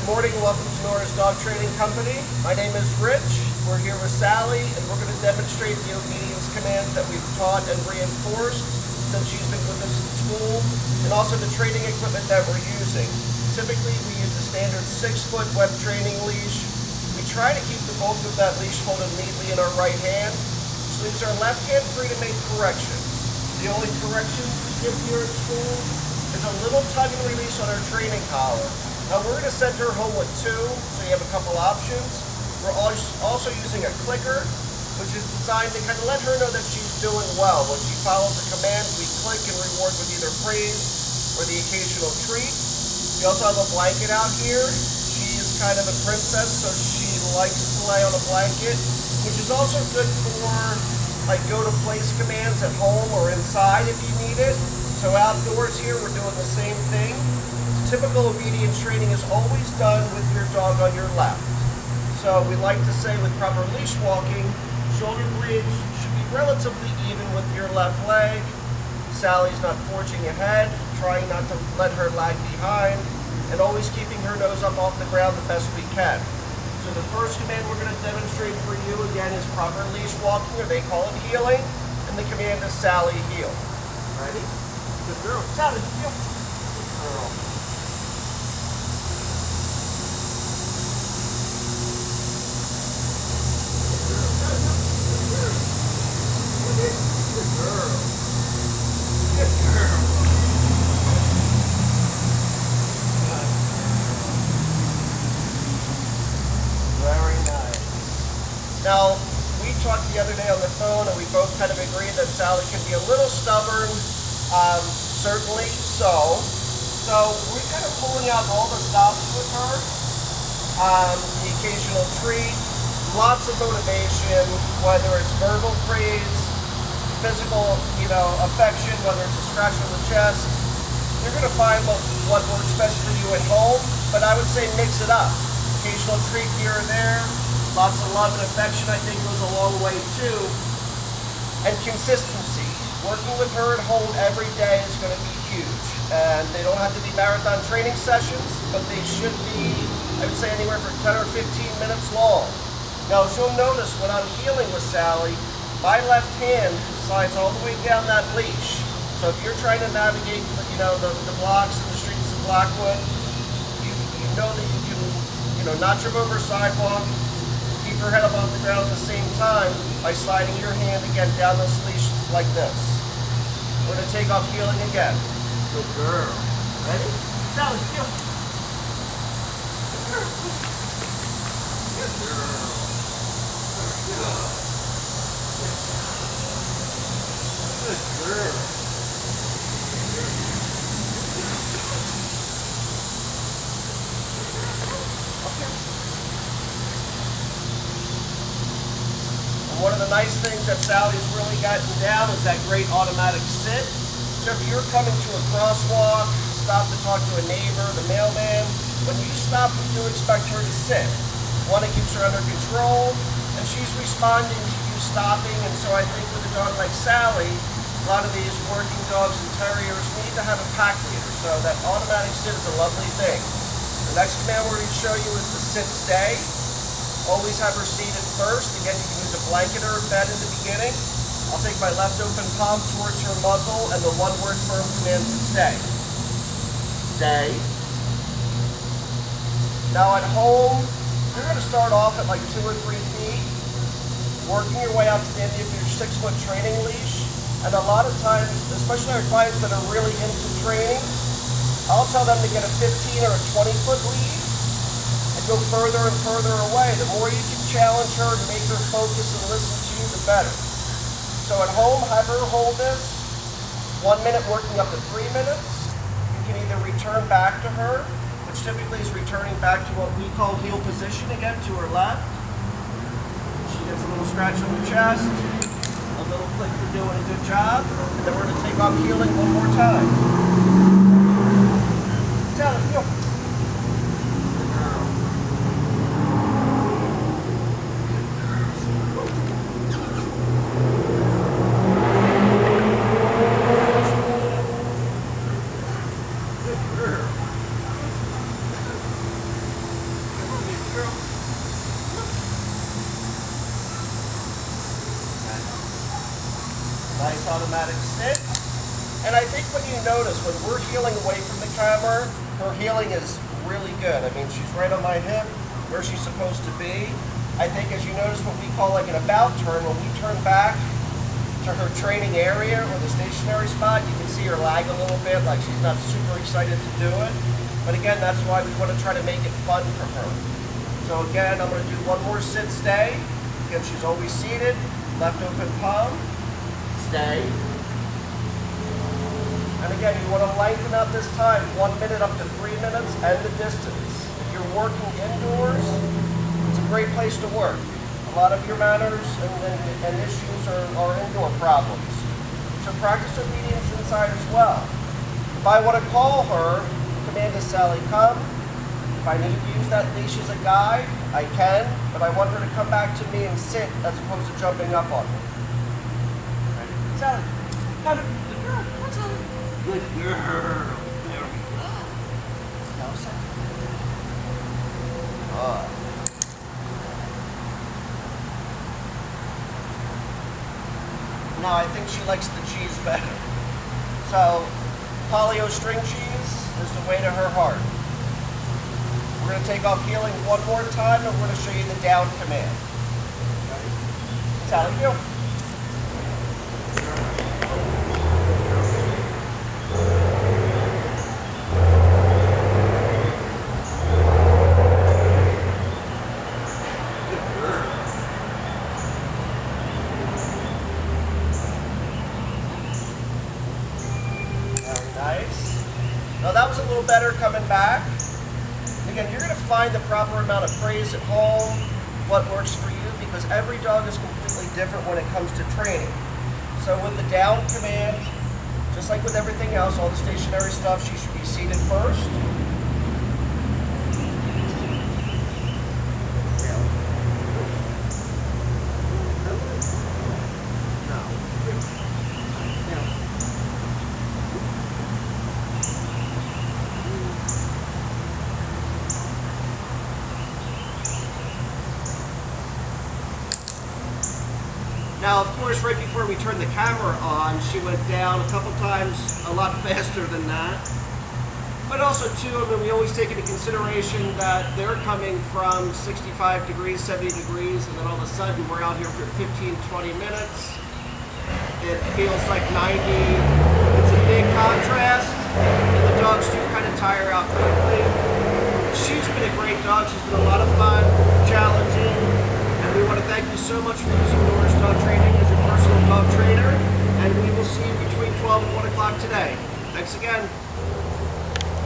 Good morning, welcome to Nora's Dog Training Company. My name is Rich. We're here with Sally, and we're going to demonstrate the obedience commands that we've taught and reinforced since she's been with us in school, and also the training equipment that we're using. Typically, we use a standard 6-foot web training leash. We try to keep the bulk of that leash folded neatly in our right hand, which leaves our left hand free to make corrections. The only corrections we give here at school is a little tug and release on our training collar. Now we're going to send her home with 2, so you have a couple options. We're also using a clicker, which is designed to kind of let her know that she's doing well. When she follows a command, we click and reward with either praise or the occasional treat. We also have a blanket out here. She is kind of a princess, so she likes to lay on a blanket, which is also good for like go to place commands at home or inside if you need it. So outdoors here, we're doing the same thing. Typical obedience training is always done with your dog on your left. So we like to say with proper leash walking, shoulder blades should be relatively even with your left leg. Sally's not forging ahead, trying not to let her lag behind, and always keeping her nose up off the ground the best we can. So the first command we're going to demonstrate for you again is proper leash walking, or they call it heeling, and the command is Sally heel. Ready? Good girl. Sally heel. Good girl. Very nice. Now, we talked the other day on the phone and we both kind of agreed that Sally can be a little stubborn, certainly so. So we're kind of pulling out all the stops with her, the occasional treat, lots of motivation, whether it's verbal praise, physical, affection, whether it's a scratch on the chest. You're going to find what works best for you at home, but I would say mix it up. Occasional treat here and there, lots of love and affection I think goes a long way too. And consistency. Working with her at home every day is going to be huge. And they don't have to be marathon training sessions, but they should be, I would say, anywhere from 10 or 15 minutes long. Now, as you'll notice when I'm heeling with Sally, my left hand slides all the way down that leash. So if you're trying to navigate, the blocks and the streets of Blackwood, you know that you can, not trip over a sidewalk, keep your head up off the ground at the same time by sliding your hand again down this leash like this. We're going to take off heeling again. Good girl. Ready? Sally, heel. Good girl. Good girl. Good girl. Good girl. Okay. And one of the nice things that Sally's really gotten down is that great automatic sit. So if you're coming to a crosswalk, stop to talk to a neighbor, the mailman, when you stop, you do expect her to sit. One, it keeps her under control, and she's responding to you stopping, and so I think with a dog like Sally, a lot of these working dogs and terriers need to have a pack leader, so that automatic sit is a lovely thing. The next command we're going to show you is the sit stay. Always have her seated first. Again, you can use a blanket or a bed in the beginning. I'll take my left open palm towards her muzzle and the one-word firm command to stay. Stay. Now at home, you're going to start off at like 2 or 3 feet, working your way out to the end of your 6-foot training leash. And a lot of times, especially our clients that are really into training, I'll tell them to get a 15 or a 20-foot lead and go further and further away. The more you can challenge her and make her focus and listen to you, the better. So at home, have her hold this. 1 minute working up to 3 minutes. You can either return back to her, which typically is returning back to what we call heel position again, to her left. She gets a little scratch on the chest. A little click for doing a good job, and then we're going to take off heeling one more time. Sally, heel. Good girl. Good girl. Nice automatic sit. And I think when you notice, when we're heeling away from the camera, her heeling is really good. I mean, she's right on my hip, where she's supposed to be. I think as you notice what we call like an about turn, when we turn back to her training area or the stationary spot, you can see her lag a little bit, like she's not super excited to do it. But again, that's why we want to try to make it fun for her. So again, I'm going to do one more sit stay. Again, she's always seated, left open palm, stay. And again, you want to lengthen out this time, 1 minute up to 3 minutes, and the distance. If you're working indoors, it's a great place to work. A lot of your manners and issues are indoor problems. So practice obedience inside as well. If I want to call her, command is Sally, come. If I need to use that leash as a guide, I can, but I want her to come back to me and sit as opposed to jumping up on me. Ready? Sally, come. Good girl. What's Sally? Good girl. There we go. Now, Sally. Good. Now I think she likes the cheese better. So, polio string cheese is the way to her heart. We're going to take off heeling one more time, and we're going to show you the down command. Sally, go. Nice. Now that was a little better coming back. Again, you're going to find the proper amount of praise at home, what works for you, because every dog is completely different when it comes to training. So with the down command, just like with everything else, all the stationary stuff, she should be seated first. Now, of course, right before we turned the camera on, she went down a couple times a lot faster than that. But also, too, I mean, we always take into consideration that they're coming from 65 degrees, 70 degrees, and then all of a sudden we're out here for 15, 20 minutes. It feels like 90. It's a big contrast, and the dogs do kind of tire out quickly. She's been a great dog. She's been a lot of fun, challenging. We want to thank you so much for using Nora's Dog Training as your personal dog trainer, and we will see you between 12 and 1 o'clock today. Thanks again.